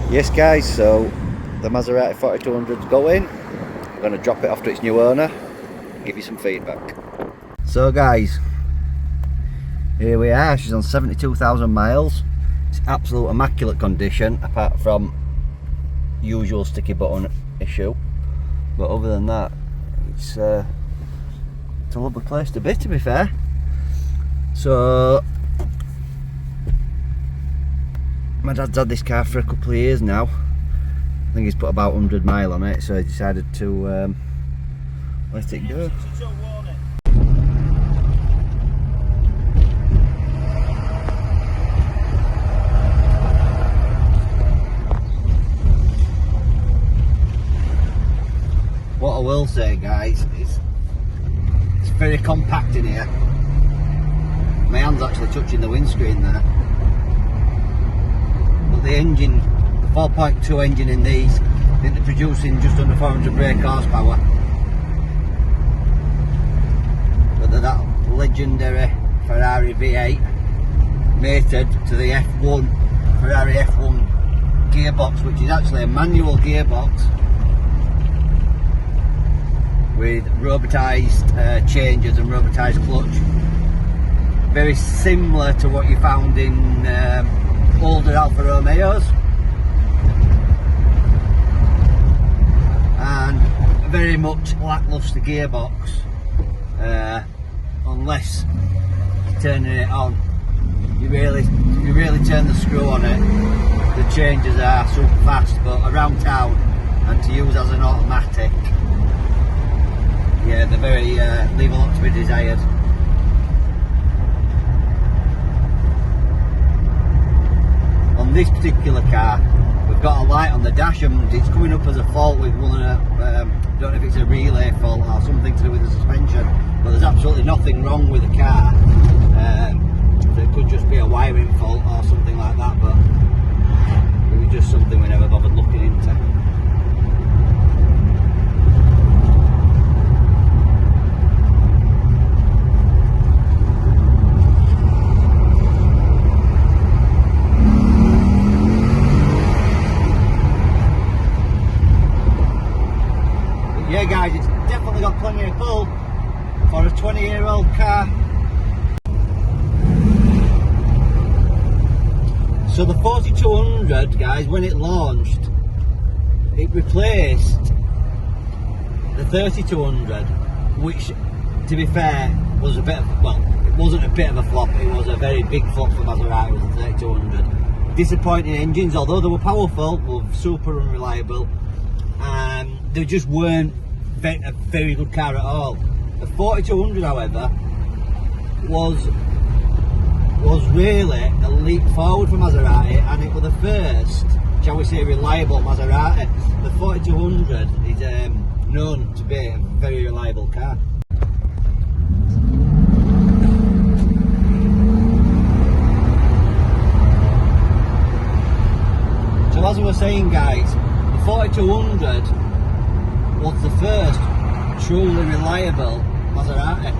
Yes guys, so the Maserati 4200's going. I'm going to drop it off to its new owner, give you some feedback. So guys, here we are. She's on 72,000 miles. It's absolute immaculate condition apart from usual sticky button issue, but other than that it's a lovely place to be fair. So my dad's had this car for a couple of years now. I think he's put about 100 mile on it, so I decided to let it go. What I will say guys is it's very compact in here. My hand's actually touching the windscreen there. But the engine, the 4.2 engine in these, I think they're producing just under 400 brake horsepower. But they're that legendary Ferrari V8 mated to the F1, Ferrari F1 gearbox, which is actually a manual gearbox with robotised changes and robotised clutch. Very similar to what you found in older Alfa Romeos, and very much lacklustre gearbox, unless you're turning it on. You really turn the screw on it. The changes are super fast, but around town and to use as an automatic, yeah, they're very leave a lot to be desired. On this particular car, we've got a light on the dash and it's coming up as a fault with one of the, don't know if it's a relay fault or something to do with the suspension, but there's absolutely nothing wrong with the car. So it could just be a wiring fault or something like that, but it was just something we never bothered looking into. Yeah guys, it's definitely got plenty of pull for a 20-year-old car. So the 4200 guys, when it launched, it replaced the 3200, which to be fair was a bit of, well, it wasn't a bit of a flop, it was a very big flop for Maserati with the 3200. Disappointing engines, although they were powerful, were super unreliable. They just weren't a very good car at all. The 4200 however was really a leap forward for Maserati, and it was the first, shall we say, reliable Maserati. The 4200 is known to be a very reliable car. So as I was saying guys, the 4200 was the first truly reliable Maserati.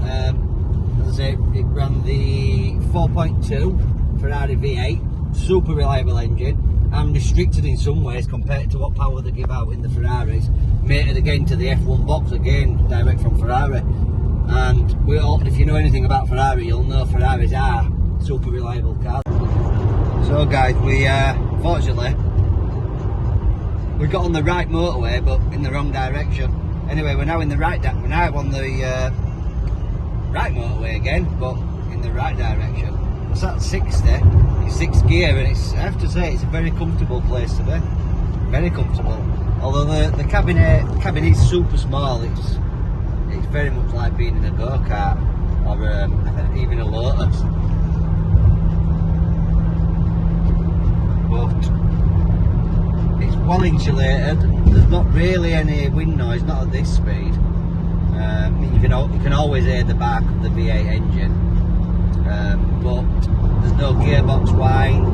As I say, it ran the 4.2 Ferrari V8, super reliable engine, and restricted in some ways compared to what power they give out in the Ferraris, mated again to the F1 box, again direct from Ferrari. And we all, if you know anything about Ferrari, you'll know Ferraris are super reliable cars. So guys, we fortunately we got on the right motorway, but in the wrong direction. Anyway, we're now in the right. We're now on the right motorway again, but in the right direction. It's at 60. It's 6th gear, and it's, I have to say, it's a very comfortable place to be. Very comfortable. Although the cabin is super small. It's very much like being in a go-kart or even a Lotus. But it's well insulated. There's not really any wind noise, not at this speed. You can always hear the bark of the V8 engine, but there's no gearbox whine.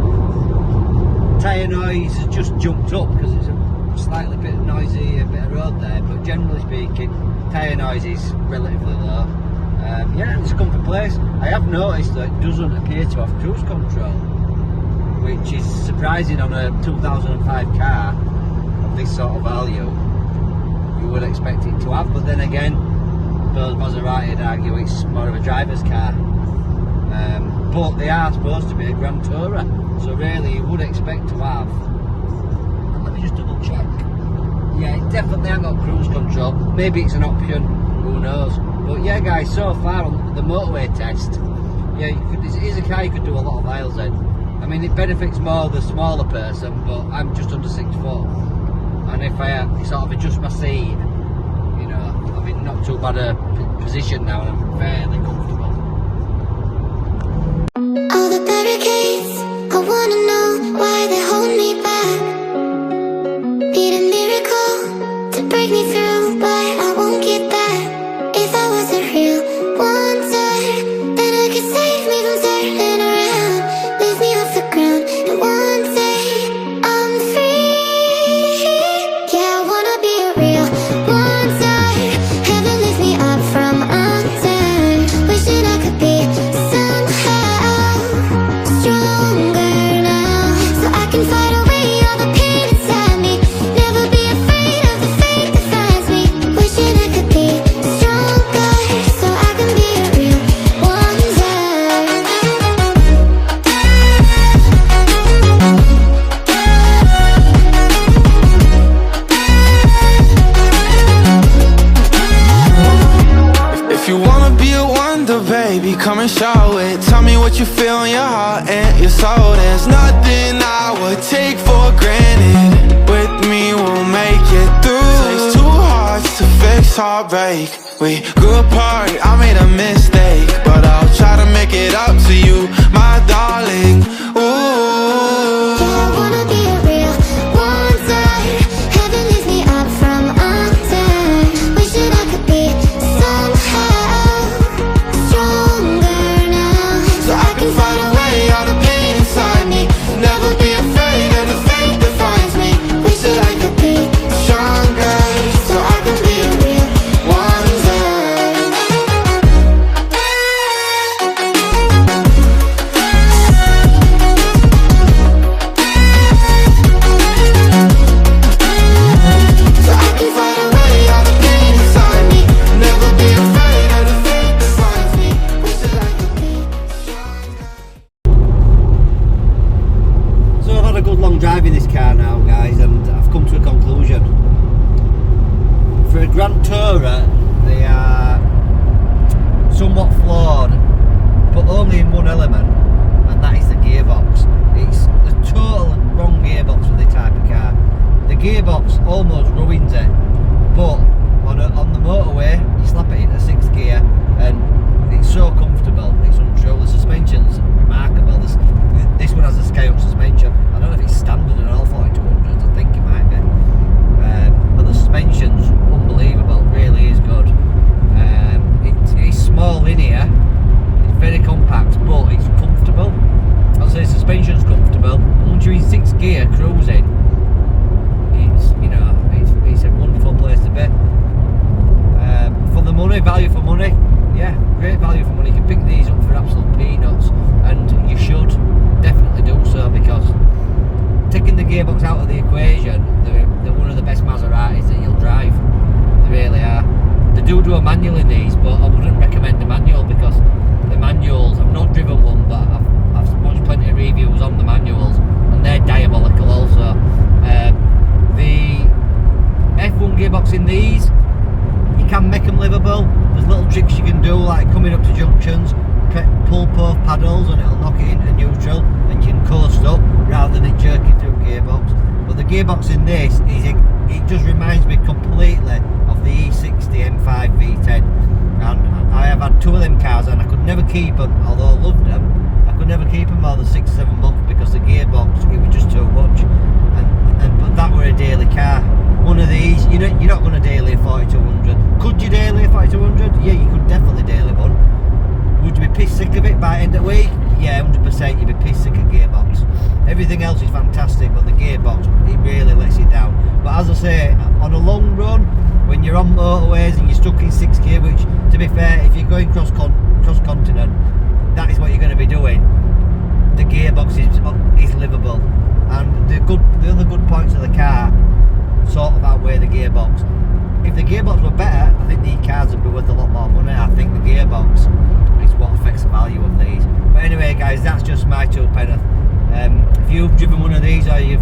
Tyre noise has just jumped up because it's a slightly bit noisy, a bit of road there, but generally speaking, tyre noise is relatively low. Yeah, it's a comfy place. I have noticed that it doesn't appear to have cruise control. which is surprising on a 2005 car of this sort of value. You would expect it to have, but then again, those Maserati would argue it's more of a driver's car. But they are supposed to be a Grand Tourer, so really you would expect to have. Let me just double check. Yeah, it definitely ain't got cruise control. Maybe it's an option, who knows. But yeah, guys, so far on the motorway test, yeah, it is a car you could do a lot of miles in. I mean, it benefits more the smaller person, but I'm just under 6 foot, and if I sort of adjust my seat, you know, I'm in not too bad a position now, and I'm fairly comfortable. All the barricades, I wanna know why they hold me back. Need a miracle to break me through, but I won't get that. If I was a real wonder, then I could save me from turning around, lift me off the ground, and one day I'm free. Yeah, I wanna be a real wonder. Heaven lift me up from under. Wishing I could be somehow stronger now, so I can fight away all the pain inside me. Never be afraid of the fate that finds me. Wishing I could be stronger, so I can be a real wonder. If you wanna be a wonder, baby, come and show it. Tell me what you feel in your heart and your soul. There's nothing I would take for granted. With me, we'll make it through. Takes two hearts to fix heartbreak. We grew apart, I made a mistake, but I'll try to make it up to you, my darling. Ooh. Yeah, I wanna be a real wonder. Heaven lifts me up from under. Wishing I could be somehow stronger now, So I can find a way out of pain inside me. Never be afraid of the fate that finds me. wish that I could be Stronger, so I can be a real wonder. so I can find a way out of pain inside me. Never be afraid of the fate that finds me. Wish that I could be stronger. So I've had a good long drive in this car now, guys, and I've come to a conclusion. For a Grand Tourer, they are somewhat flawed, but only in one element, and that is the gearbox. It's the total wrong gearbox for the type of car. The gearbox almost ruins it, but on the motorway, you slap it into 6th gear, and it's so comfortable. It's untrue. The suspension's remarkable. This one has a scale suspension. I don't know if it's standard in all 4200s. I think it might be. But the suspension's unbelievable. Really is good. It's small in here. It's very compact, but it's comfortable. I'll say suspension's comfortable. Once you're in 6th gear cruising, it's a wonderful place to be. For the money, value for money, yeah, great value for money. You can pick these up for absolute peanuts, and you should definitely do so, because taking the gearbox out of the equation, they're one of the best Maseratis that you'll drive. They really are. They do a manual in these, but I wouldn't recommend the manual, because the manuals, I've not driven one, but I've watched plenty of reviews on the manuals, and they're diabolical also. The F1 gearbox in these, you can make them livable. There's little tricks you can do, like coming up to junctions, pull both paddles and it'll knock it into neutral, and you can coast up rather than it jerking through gearbox. But the gearbox in this it just reminds me completely of the E60 M5 V10, and I have had 2 of them cars, and I could never keep them, although I loved them. I could never keep them more than 6 or 7 months, because the gearbox, it was just too much. But that were a daily car. One of these, you're not going to daily a 4200. Could you daily a 4200? Yeah, you could definitely daily one. Would you be piss sick of it by the end of the week? Yeah, 100% you'd be piss sick of gearbox. Everything else is fantastic, but the gearbox, it really lets it down. But as I say, on a long run, when you're on motorways and you're stuck in 6th gear, which, to be fair, if you're going cross continent, that is what you're going to be doing. the gearbox is livable, and the other good points of the car sort of outweigh the gearbox. If the gearbox were better, I think these cars would be worth a lot more money. I think the gearbox is what affects the value of these. But anyway, guys, that's just my 2 pence. If you've driven one of these, or you've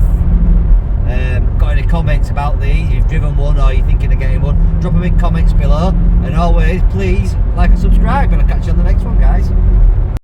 got any comments about these, you've driven one or you're thinking of getting one, drop them in comments below. And always, please like and subscribe, and I'll catch you on the next one, guys.